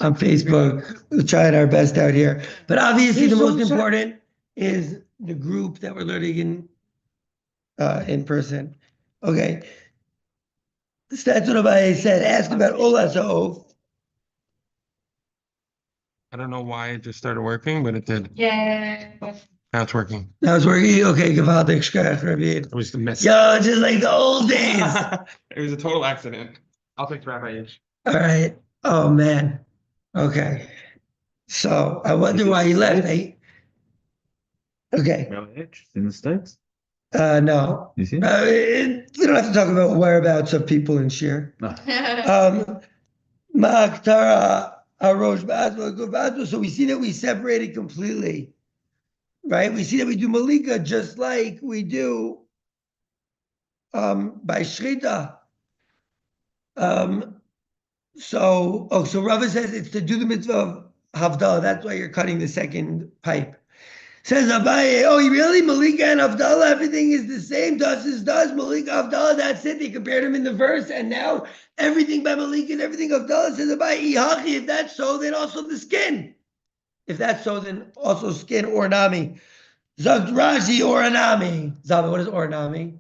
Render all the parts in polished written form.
on Facebook. We're trying our best out here. But obviously the most important is the group that we're learning in person. Okay. That's what I said. Ask about Ola Sof. I don't know why it just started working, but it did. Yeah. Now it's working. Now it's working. Okay, gewaltig schreck, Rabbi. It was a mess. Yo, it's just like the old days. It was a total accident. I'll take Rabbi H. All right. Oh man. Okay. So I wonder why he left. Okay. Rabbi H in the States? No. You see? We don't have to talk about whereabouts of people in Shir. No. Ma'aktara Arosh Ba'atma Guvadma. So we see that we separated completely. Right? We see that we do Malika just like we do by Shrita. So Rava says it's to do the mitzvah of Havdalah. That's why you're cutting the second pipe. Says Abaye, oh, really? Malika and Havdalah, everything is the same. Das is das. Malika, Havdalah, that's it. They compared them in the verse, and now everything by Malika and everything Havdalah. Says Abaye, Ihachi, if that's so, then also the skin. If that's so, then also skin or nami. Zagt Rashi or anami. Zaba, what is ornami?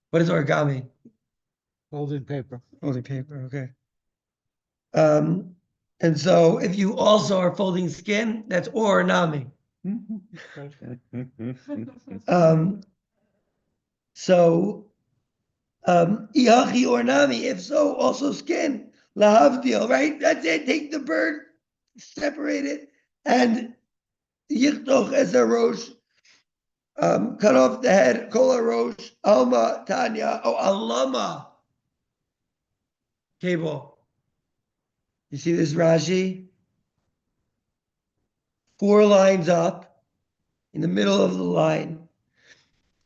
What is origami? Folded paper. Folding paper, okay. And so if you also are folding skin, that's ornami. Iachi or nami, if so, also skin. Lahavdil, right? That's it. Take the bird, separate it, and yichtoch es a rosh, cut off the head, kol rosh, alma, tanya, alama. Cable. You see this Rashi? 4 lines up, in the middle of the line,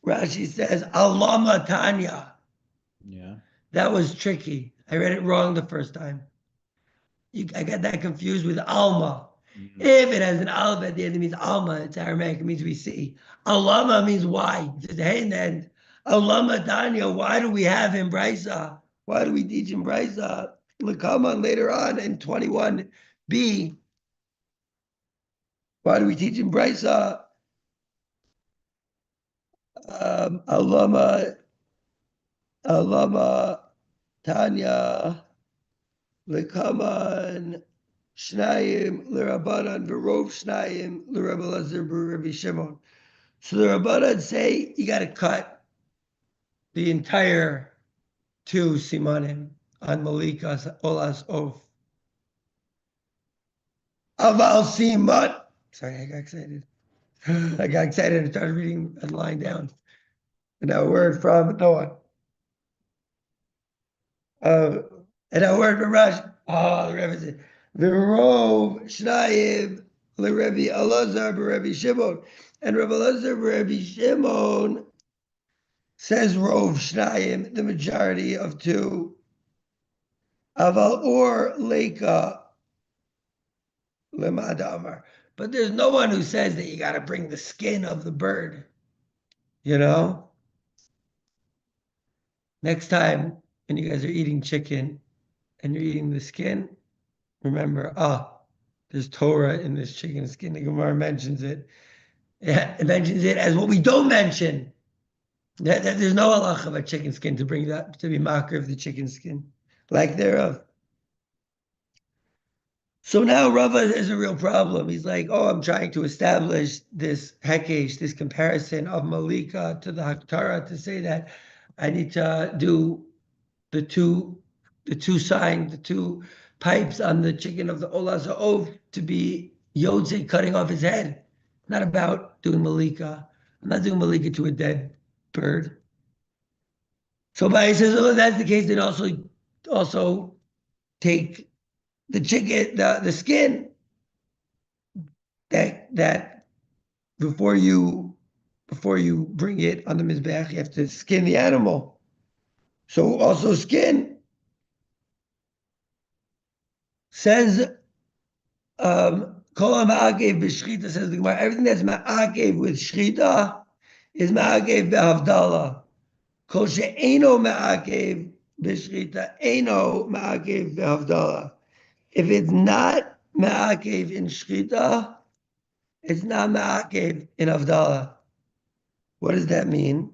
Rashi says, Alama Tanya. Yeah. That was tricky. I read it wrong the first time. I got that confused with Alma. Mm-hmm. If it has an Aleph at the end, it means Alma. It's Aramaic. It means we see. Alama means why. It says, hey, then, Alama Tanya, why do we have him Brisa? Why do we teach him Brisa? Lakama later on in 21b. Why do we teach him Brisa? Alama Tanya Lekaman Shnayim Lerabanan Verov Shnayim Lerabbi Lazar Rabbi Shimon. So the Rabbanan say you got to cut the entire 2 simanim on Malikas Olas Of. Aval Siman. Sorry, I got excited. I got excited and started reading and lying down. And a word from Noah. And a word from Rashi. Oh, the Rebbe said, V'rov Shnayim l'Rebbe Elazar b'Rebbe Shimon. And Rebbe Elazar b'Rebbe Shimon says Rov Shnayim, the majority of 2. Aval or Leka Lemadamar. But there's no one who says that you got to bring the skin of the bird. You know? Next time, when you guys are eating chicken and you're eating the skin, remember, there's Torah in this chicken skin. The Gemara mentions it. Yeah, it mentions it as what we don't mention. That there's no halach of a chicken skin to bring that, to be makar of the chicken skin, like thereof. So now Rava is a real problem. He's like, I'm trying to establish this hekesh, this comparison of Malika to the Haktara, to say that I need to do the two signs, the 2 pipes on the chicken of the Ola Za'ov to be Yodze cutting off his head. Not about doing Malika. I'm not doing Malika to a dead bird. So Bai says, if that's the case, then also take the chicken, the skin, that before you bring it on the mizbeach, you have to skin the animal. So also skin. Says Kol ma'akev b'shchita, says the Gemara, everything that's ma'akev with shchita is ma'akev behavdalah. Kol she'eno ma'akev b'shchita, eno ma'akev behavdalah. If it's not ma'akev in shchita, it's not ma'akev in avdallah. What does that mean?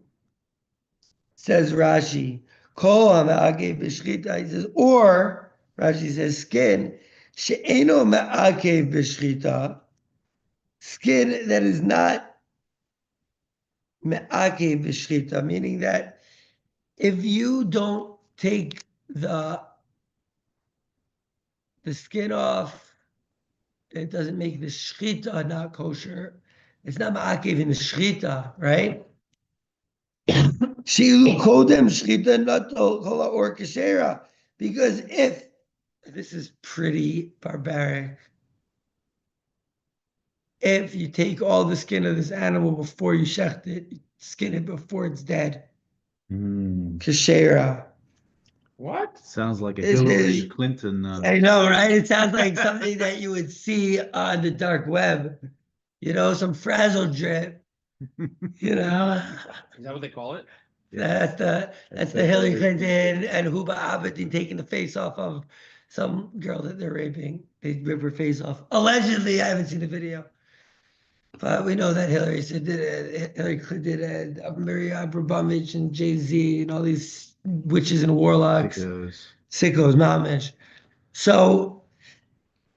Says Rashi, kol ha'ma'akev b'shchita. He says, or Rashi says, skin she'eno ma'akev b'shchita, skin that is not ma'akev b'shchita, meaning that if you don't take the skin off, it doesn't make the shchita not kosher. It's not ma'akev in the shchita, right? Shilu kodem shchita nato kola or kashera. Because if, this is pretty barbaric, if you take all the skin of this animal before you shecht it, skin it before it's dead, kashera. What? Sounds like a This Hillary is- Clinton. I know, right? It sounds like something that you would see on the dark web. You know, some frazzle drip. You know, Is that what they call it? that's the Hillary Clinton and Huba Abedin taking the face off of some girl that they're raping. They rip her face off. Allegedly, I haven't seen the video, but we know that Hillary Clinton and Maria Abramovich and Jay-Z and all these witches and warlocks, sickos, mamish. So,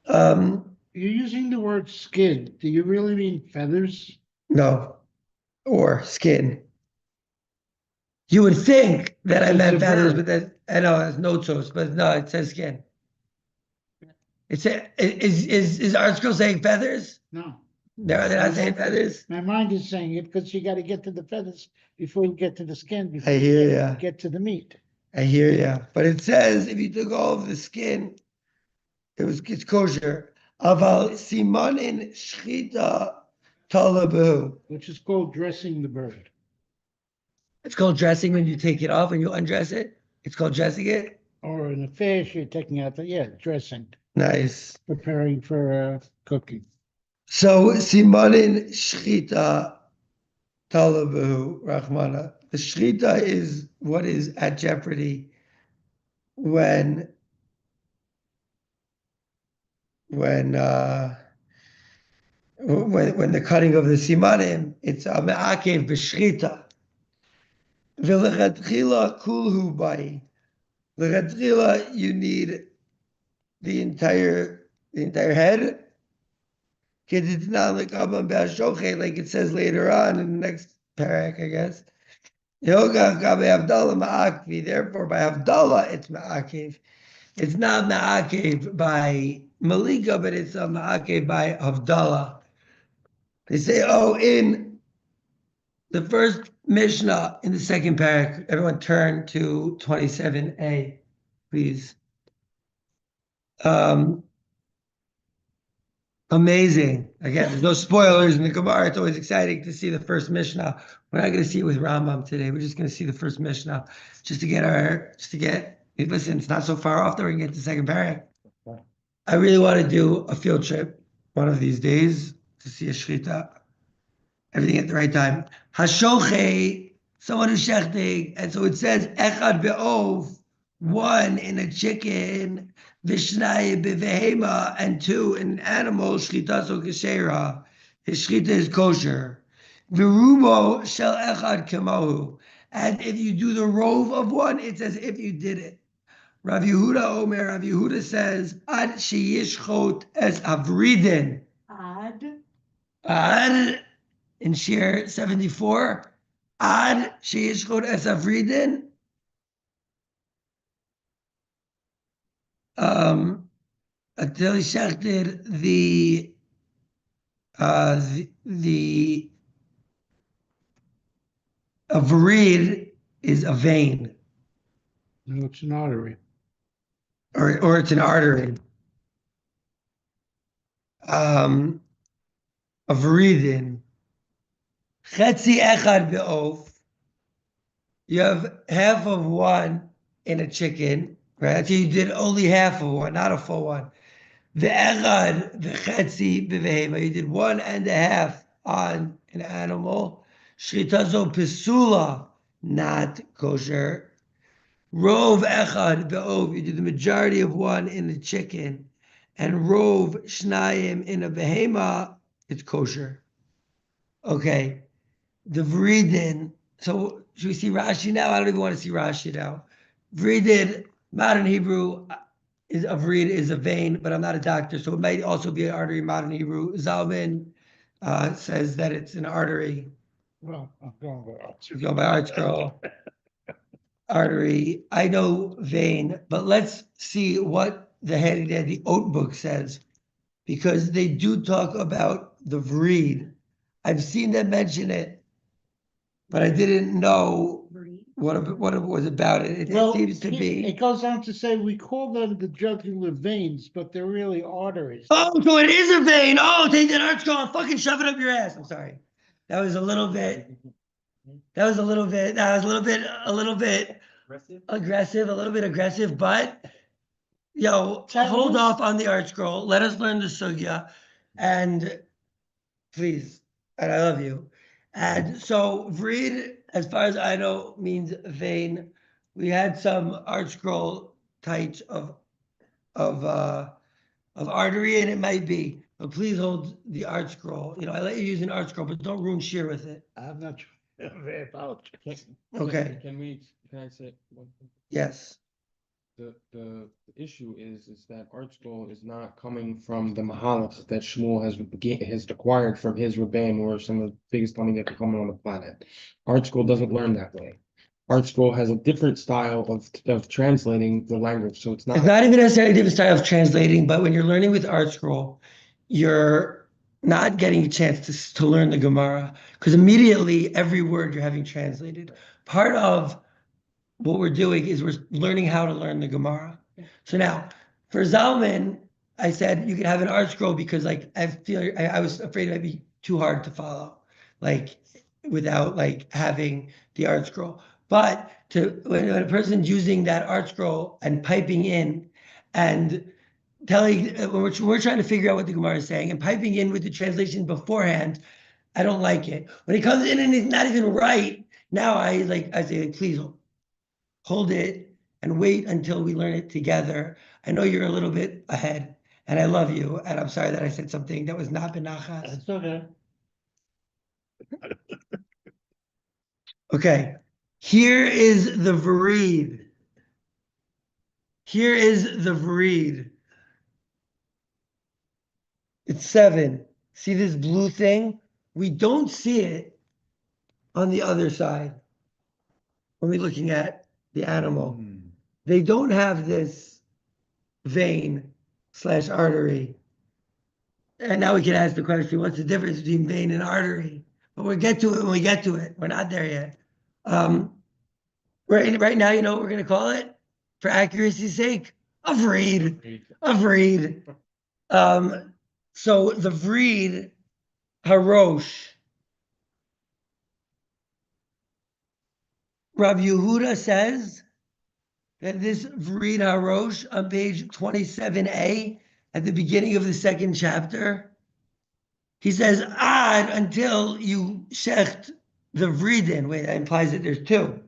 You're using the word skin. Do you really mean feathers? no, or skin. You would think that I It's meant a feathers, bird. but that I know it's no toes, but no, it says skin. Is article saying feathers? No. No, they're not saying feathers. My mind is saying it because you got to get to the feathers before you get to the skin, before I you hear ya. get to the meat. I hear ya. But it says if you took all of the skin, it's kosher. Aval simanin shchita talabu. Which is called dressing the bird. It's called dressing when you take it off and you undress it. It's called dressing it. Or in a fish, you're taking out dressing, Nice. preparing for cooking. So simanin shchita talabu rachmana. The shchita is what is at jeopardy when the cutting of the simanim, it's a me'akev b'shchita. V'lechatchila kulhu bai. Lechatchila, you need the entire head. Like it says later on in the next parak, I guess. Therefore, by Havdalah, it's ma'akev. It's not ma'akev by Malika, but it's a ma'akev by Havdalah. They say, oh, in the first Mishnah in the second parak, everyone turn to 27a, please. Amazing. Again, there's no spoilers in the Gemara. It's always exciting to see the first Mishnah. We're not going to see it with Rambam today. We're just going to see the first Mishnah listen, it's not so far off that we can get to the second parak. I really want to do a field trip one of these days to see a shchita. Everything at the right time. Hashoche, someone who's shteig, and so it says echad be'ov, one in a chicken, vishnai bevehema, and two in an animal, shchita so kashera. His shchita is kosher. Virubo shel echad kemohu. And if you do the rove of one, it's as if you did it. Rav Yehuda Omer, Rav Yehuda says, ad sheyishchot es avridin. Ad, in Shir 74, ad sheyishchot es avridin. Until he shechted the avrid is a vein. No, it's an artery. Or it's an artery. Avridin. Chetzi echad be'of. You have half of one in a chicken, right? So you did only half of one, not a full one. The echad, the chetzi bevehema. You did 1.5 on an animal. Shritazo pisula, not kosher. Rov echad be'ov. You did the majority of one in the chicken. and rov shnayim in a behema, it's kosher. Okay, the vridin. So should we see Rashi now? I don't even want to see Rashi now. Vridin, modern Hebrew is a vrid is a vein, but I'm not a doctor, so it might also be an artery. Modern Hebrew. Zalman says that it's an artery. Well, I'm going with She's going by Arts Girl. Artery. I know vein, but let's see what the head of the Oat book says, because they do talk about the vrid. I've seen them mention it, but I didn't know what it was about. It Well, seems to it be. goes on to say we call them the jugular veins, but they're really arteries. Oh, so it is a vein. Oh, take that Arts Girl and fucking shove it up your ass. I'm sorry. That was a little bit. That was a little bit. That was a little bit aggressive, a little bit aggressive, but yo, hold off on the art scroll. Let us learn the sugya, and please, and I love you. And so vrid, as far as I know, means vein. We had some art scroll types of artery, and it might be. But please hold the art scroll. You know, I let you use an art scroll, but don't ruin shear with it. I'm not sure. Very apologize. Okay. Can I say one thing? Yes. The issue is that art scroll is not coming from the Mahalach that Shmuel has acquired from his Rebbeim, or some of the biggest Talmud that coming on the planet. Art scroll doesn't learn that way. Art scroll has a different style of translating the language, so it's It's not. not even necessarily a different style of translating, but when you're learning with art scroll, you're not getting a chance to learn the Gemara, because immediately every word you're having translated. Part of what we're doing is we're learning how to learn the Gemara. So now, for Zalman, I said you could have an art scroll because, like, I was afraid it might be too hard to follow, like, without like having the art scroll. But when a person's using that art scroll and piping in and telling, when we're trying to figure out what the Gemara is saying and piping in with the translation beforehand, I don't like it. When it comes in and it's not even right, now I say, please hold it and wait until we learn it together. I know you're a little bit ahead, and I love you, and I'm sorry that I said something that was not benachas. It's okay. Okay, here is the Vareed. Here is the Vareed. It's 7. See this blue thing? We don't see it on the other side when we're looking at the animal. They don't have this vein/artery. And now we can ask the question, what's the difference between vein and artery? But we'll get to it when we get to it. We're not there yet. Right now, you know what we're going to call it? For accuracy's sake, a vreed. A vreed. So the vreed, harosh. Rabbi Yehuda says that this vreed harosh on page 27a at the beginning of the 2nd chapter, he says ad until you shecht the vridin. Wait, that implies that there's 2.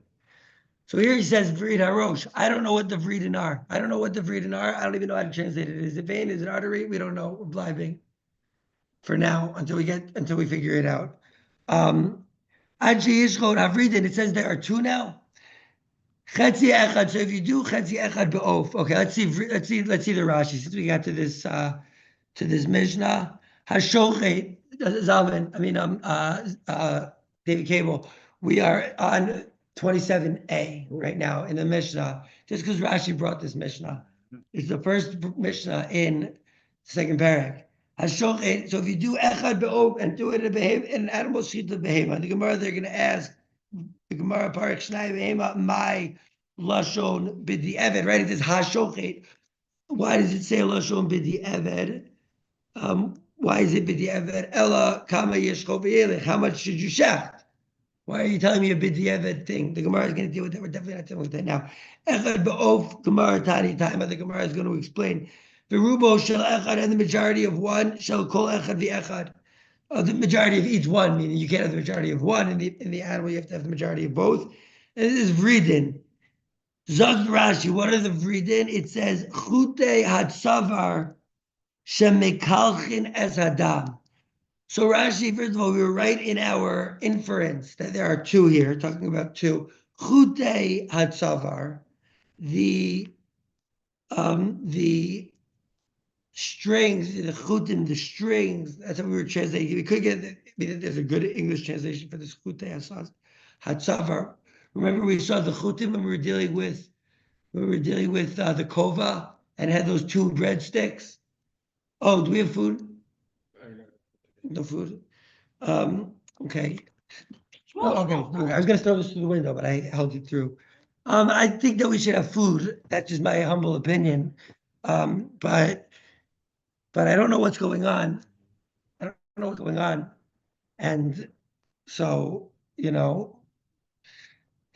So here he says vrid harosh. I don't know what the vridin are. I don't know what the vridin are. I don't even know how to translate it. Is it vein? Is it artery? We don't know. We're blinding for now until we figure it out. Ad sheyishchot havridin. It says there are 2 now. Chetzi echad. So if you do chetzi echad be'of, okay. Let's see the Rashi since we got to this Mishnah. Hashochet Zalman. I mean, David Cable. We are on 27a right now in the Mishnah, just because Rashi brought this Mishnah. It's the first Mishnah in 2nd parak. Hashochet. So if you do echad be'of and do it in an animal shita behema, the Gemara they're going to ask. The Gemara parak shnai behema my lashon b'di eved. Right? It says hashochet. Why does it say lashon b'di eved? Why is it b'di eved? Ella kama yeshcho v'yelech. How much should you shecht? Why are you telling me a b'di eved thing? The Gemara is going to deal with that. We're definitely not dealing with that now. Echad ba'of Gemara tani time. The Gemara is going to explain. V'rubo shel echad, and the majority of one shall kol echad v'echad. The majority of each one, meaning you can't have the majority of one in the animal. You have to have the majority of both. And this is vridin. Zog Rashi. What are the vridin? It says chute hatsavar Shemekalchin es hadam. So Rashi, first of all, we were right in our inference that there are two here, talking about two. Chutei hatzavar, the strings, the chutim, the strings. That's what we were translating. We could get. There's a good English translation for this chutei hatzavar. Remember, we saw the chutim when we were dealing with the kova and had those two breadsticks. Oh, do we have food? No food. Okay. Oh, okay. I was gonna throw this through the window, but I held it through. I think that we should have food. That's just my humble opinion. But I don't know what's going on. I don't know what's going on. And so, could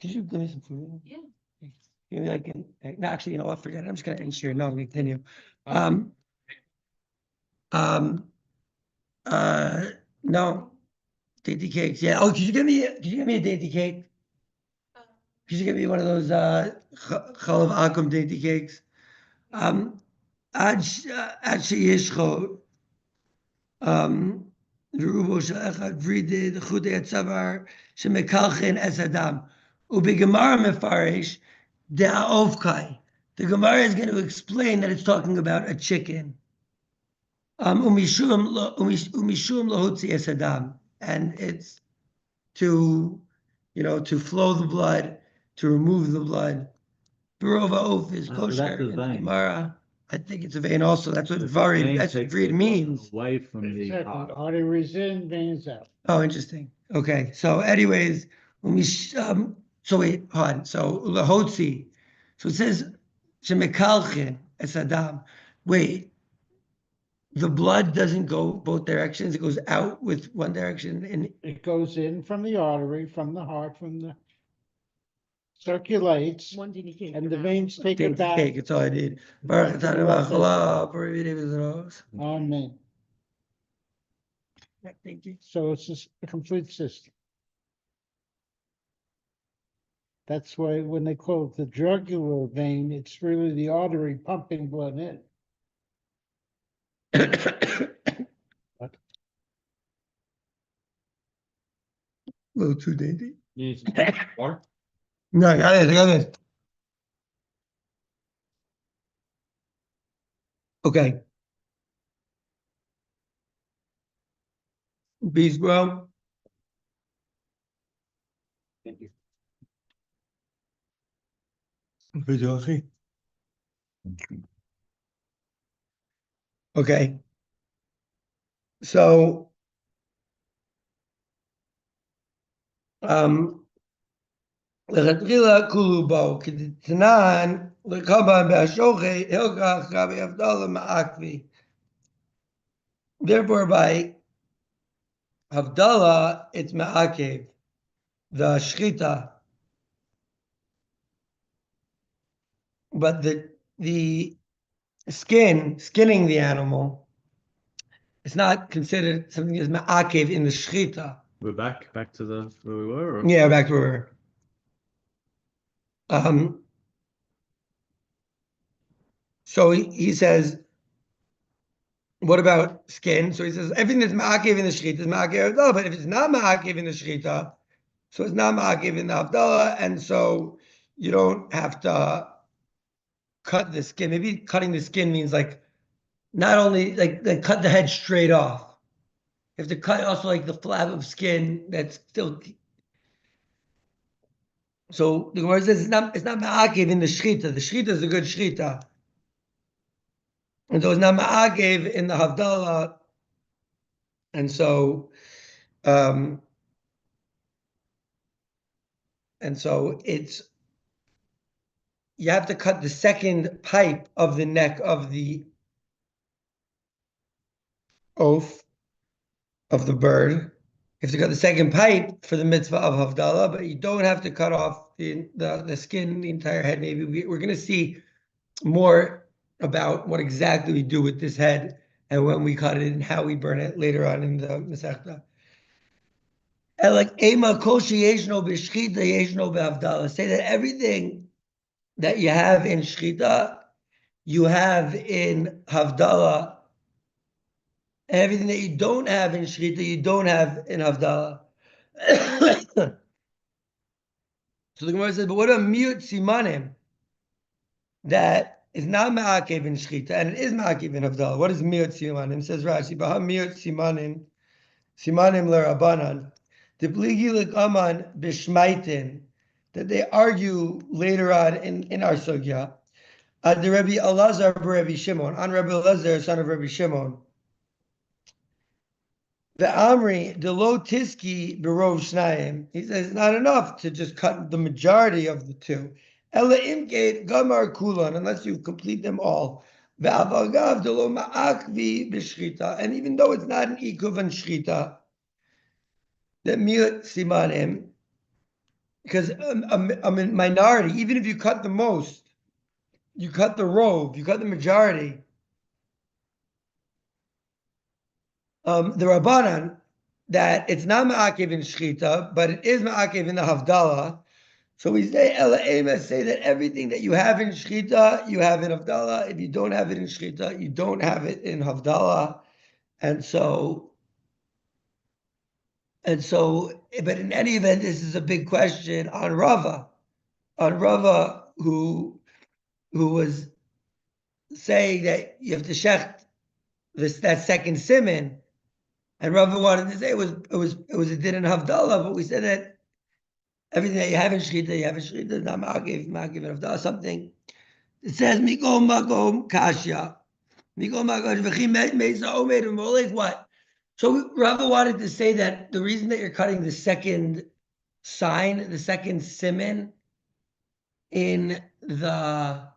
you give me some food? Yeah. Give me no, actually, what, forget it. I'm just gonna end here. No, continue. No, dainty cakes. Yeah. Oh, could you give me a dainty cake? Could you give me one of those chalav akum dainty cakes? Ad sheyishcho v'rubo shel echad vridid chutei hatzavar shemekalchen es adam ubegemara mefarish de'aovkai. The Gemara is going to explain that it's talking about a chicken. Umishum lahotzi es adam, and it's to flow the blood, to remove the blood. Barova oaf is So kosher that's the in the vein. Gemara. I think it's a vein also. That's what The varid. vein That's what takes varid the means. Away from the Second, heart. arteries in, veins out. Oh, interesting. Okay. So, anyways, so wait, hold on. So lahotzi. So it says shemekalchin es adam. Wait, the blood doesn't go both directions. It goes out with one direction, and It goes in from the artery, from the heart, circulates, One didn't cake. and the veins take dainty it back. cake. It's all I need. Back to the blood Amen. Thank you. So it's just a complete system. That's why when they call it the jugular vein, it's really the artery pumping blood in. A little too dainty. You need some water? No, I got this. Okay. Beast bro. Thank you. Okay. So, לכתחילה כולו בו, כדתנן, לקבא בהשוכי, הלקח רבי אבדלה מעכבי. Therefore, by Havdalah, it's ma'akev, the shchita. But the skinning the animal, it's not considered something that's ma'akev in the shchita. We're back to the where we were. Or? Yeah, back to where we were. So he says, what about skin? So he says everything that's ma'akev in the shchita is ma'akev Havdalah, but if it's not ma'akev in the shchita, so it's not ma'akev in the Havdalah, and so you don't have to cut the skin. Maybe cutting the skin means like not only like cut the head straight off. You have to cut also like the flap of skin that's still. So the Gemara says it's not ma'akev in the shchita. The shchita is a good shchita, and so it's not ma'akev in the Havdalah, and so it's you have to cut the second pipe of the neck of the oaf of the bird. You have to cut the second pipe for the mitzvah of Havdalah, but you don't have to cut off the skin, the entire head. Maybe we're going to see more about what exactly we do with this head and when we cut it and how we burn it later on in the Masechta. And like Ema Koshi Yeshno B'Shchita Yeshno B'Havdalah. Say that everything that you have in Shchita, you have in Havdalah Everything that you don't have in Shrita, you don't have in Havdalah. So the Gemara says, but what about miut simanim that is not ma'akev in Shrita and it is ma'akev in Havdalah? What is miut simanim? Says Rashi, Baha miut simanim, simanim l'Rabbanan, Dipligi l'kaman b'shmaitin, that they argue later on in our sugya, the Rabbi Elazar Rabbi Shimon, on Rabbi Elazar, son of Rabbi Shimon. The Amri, the low tiski berov shnayim. He says it's not enough to just cut the majority of the two. Ela imgate gamar kulan, unless you complete them all. Ve'avagav de lo ma'akvi b'shrita, and even though it's not an ikuv and shrita, the miut simanim, because a minority, even if you cut the most, you cut the rove, you cut the majority. The Rabbanan, that it's not ma'akev in Shchita, but it is ma'akev in the Havdalah. So we say, Ela Ema, say that everything that you have in Shchita, you have in Havdalah. If you don't have it in Shchita, you don't have it in Havdalah. And so, but in any event, this is a big question on Rava, who was saying that you have to shecht that second siman. And Rava wanted to say it was a din in Havdalah, but we said that everything that you have in Shechita, you have in Shechita, not Ma'akev in Havdalah, something. It says, Mikol Makom Kashya. Mikol Makom V'chim Mesa Omed Molech, what? So Rava wanted to say that the reason that you're cutting the second sign, the second siman in the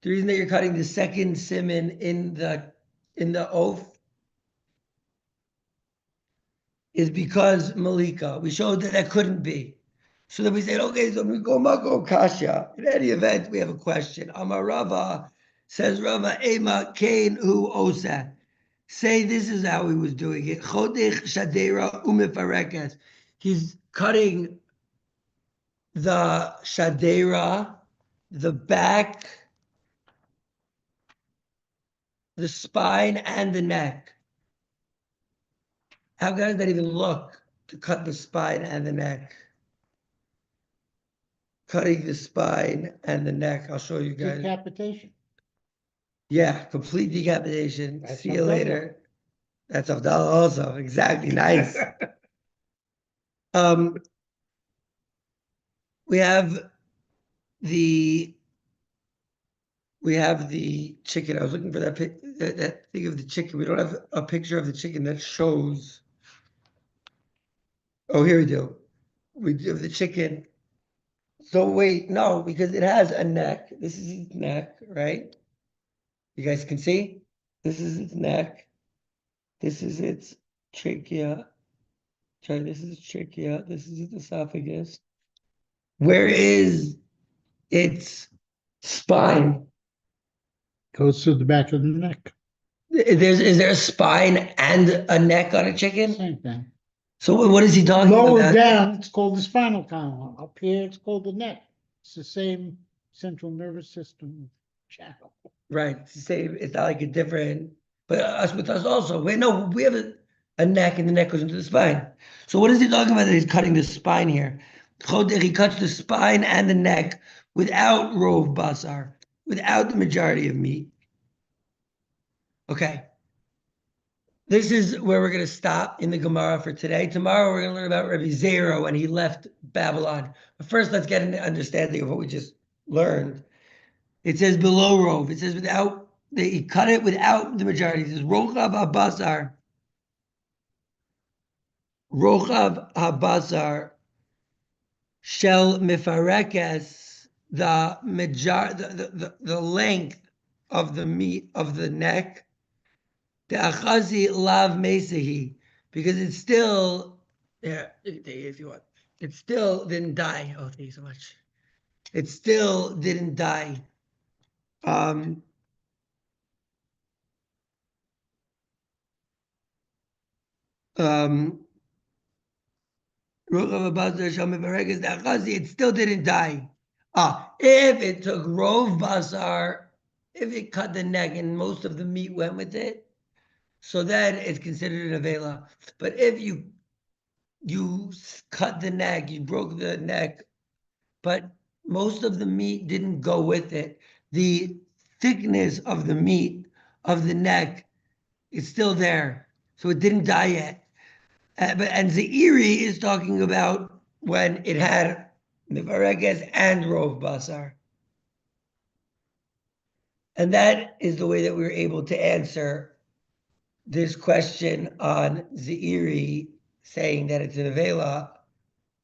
reason that you're cutting the second siman in the oath is because Malika. We showed that couldn't be. So then we said, okay, so we go Mako Kasha. In any event, we have a question. Amar Rava, says Rava, Ema Kain Hu Osa. Say this is how he was doing it. Chodech Shadera Umifarekas. He's cutting the Shadera, the back, the spine, and the neck. How does that even look, to cut the spine and the neck? Cutting the spine and the neck. I'll show you guys. Decapitation. Yeah, complete decapitation. That's See you Havdalah. later. That's Havdalah also. Exactly. Nice. We have the chicken. I was looking for that thing of the chicken. We don't have a picture of the chicken that shows. Oh, here we do. We do the chicken. So wait, no, because it has a neck. This is its neck, right? You guys can see? This is its neck. This is its trachea. Sorry, this is its trachea. This is its esophagus. Where is its spine? Goes through the back of the neck. Is there a spine and a neck on a chicken? Same thing. So what is he talking Lower about? down, it's called the spinal column. Up here, it's called the neck. It's the same central nervous system channel. Right. It's the same. It's not like a different, but us with us also. Wait, no, we have a neck and the neck goes into the spine. So what is he talking about that he's cutting the spine here? He cuts the spine and the neck without rov basar, without the majority of meat. Okay. This is where we're going to stop in the Gemara for today. Tomorrow we're going to learn about Rabbi Zera when he left Babylon. But first, let's get an understanding of what we just learned. It says below rov. It says he cut it without the majority. It says rochav habasar. Rochav habasar shel mifarekes, the length of the meat of the neck. The achazi lav mesehi, because it's still there. If you want, it still didn't die. Oh, thank you so much. It still didn't die. It still didn't die. If it took rov basar, if it cut the neck and most of the meat went with it, so then it's considered an avela. But if you cut the neck, you broke the neck, but most of the meat didn't go with it. The thickness of the meat of the neck is still there, so it didn't die yet. And Ze'iri is talking about when it had Mivareges and Rov Basar. And that is the way that we were able to answer this question on Ze'iri, saying that it's an Avela.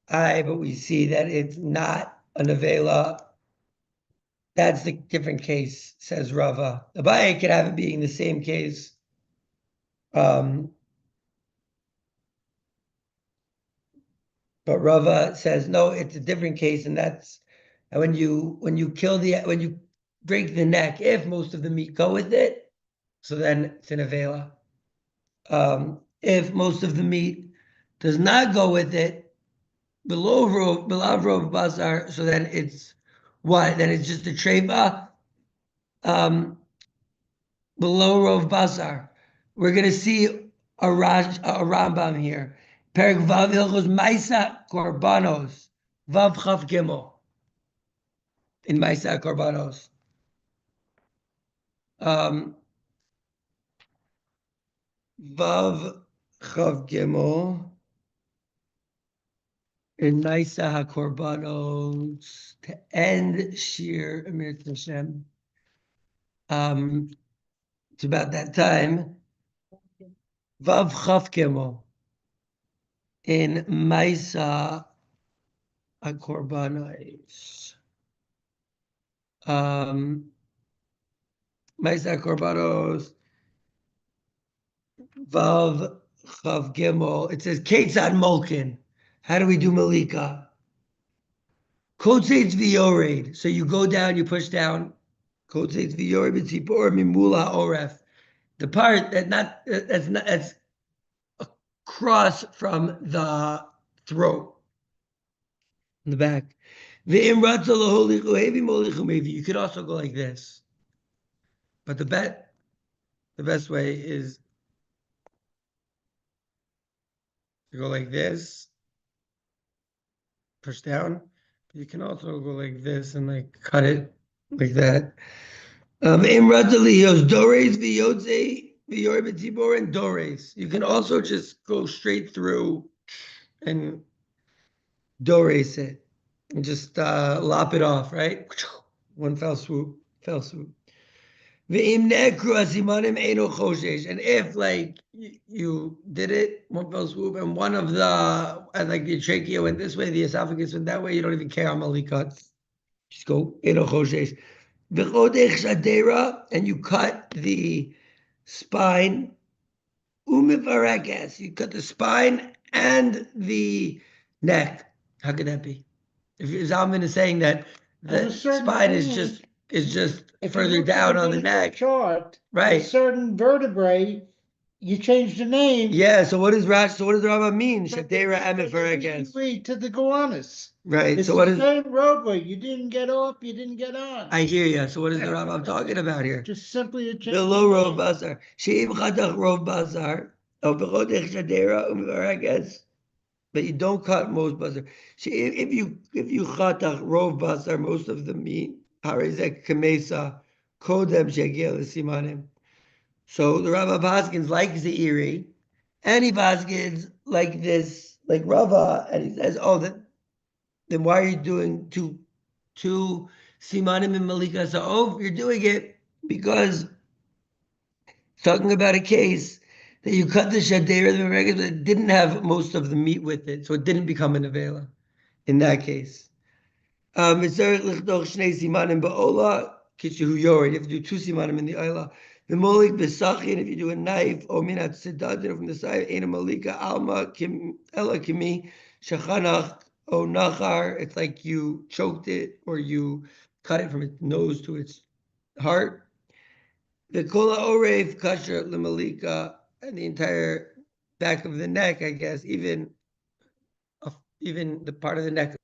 But we see that it's not an Avela. That's the different case, says Rava. Abaye could have it being the same case. But Rava says no, it's a different case, and that's when you break the neck, if most of the meat go with it, so then it's an avela. If most of the meat does not go with it, below rov bazar, so then it's what? Then it's just a treifa. Below rov bazar, we're gonna see a Rambam here. Perek Vav Hilchos Maisa Korbanos Vav Chav Gimel in Maisa Korbanos. Vav Chav Gimel in Maisa HaKorbanos to end Shir Amir Hashem. It's about that time. Vav Chav Gimel in Maisa HaKorbanos. Maisa Korbanos, Vav Chav Gimel. It says Ketzad Molkin. How do we do Malika? Kotzeitz V'yored. So you go down, you push down. Kotzeitz V'yored B'tzipor Mimula Oref. The part that's across from the throat, in the back. You could also go like this, but the best way is to go like this, push down. But you can also go like this and like cut it like that. And dores. You can also just go straight through and dores it and just lop it off, right? One fell swoop. And if like you did it one fell swoop and one of like the trachea went this way, the esophagus went that way, you don't even care how malika. Just go eno choshesh. And you cut the spine. You cut the spine and the neck. How could that be? If Zalman is saying that the spine is just further down on the neck. Chart, right. A certain vertebrae, you change the name. Yeah, so what does the Rambam mean? Shadera Emifareges. To the Goanus. Right. It's so what the is same roadway. You didn't get off, you didn't get on. I hear you. So what is the Rambam talking about here? Just simply a change. Below Rov Bazar. She'im Chadach Rov Bazar. Bechodech Shadera Emifareges. But you don't cut most bazar. If you chatach rov bazar, most of the meat, harizek kamesa kodem shegel simanim. So the Rava Paskins like Ze'iri, and he Paskins like this, like Rava, and he says, "Oh, then why are you doing two simanim in Malika?" So, you're doing it because it's talking about a case that you cut the shadera, the mereges, but it didn't have most of the meat with it, so it didn't become an avela in that case. You have to do two simanim in the ayla. The molik besachin, if you do a knife, or minat sedadin from the side, ain't a malika alma kim ela kimi shachanach o nachar. It's like you choked it or you cut it from its nose to its heart. The kola orev kasher lemalika, and the entire back of the neck, I guess, even the part of the neck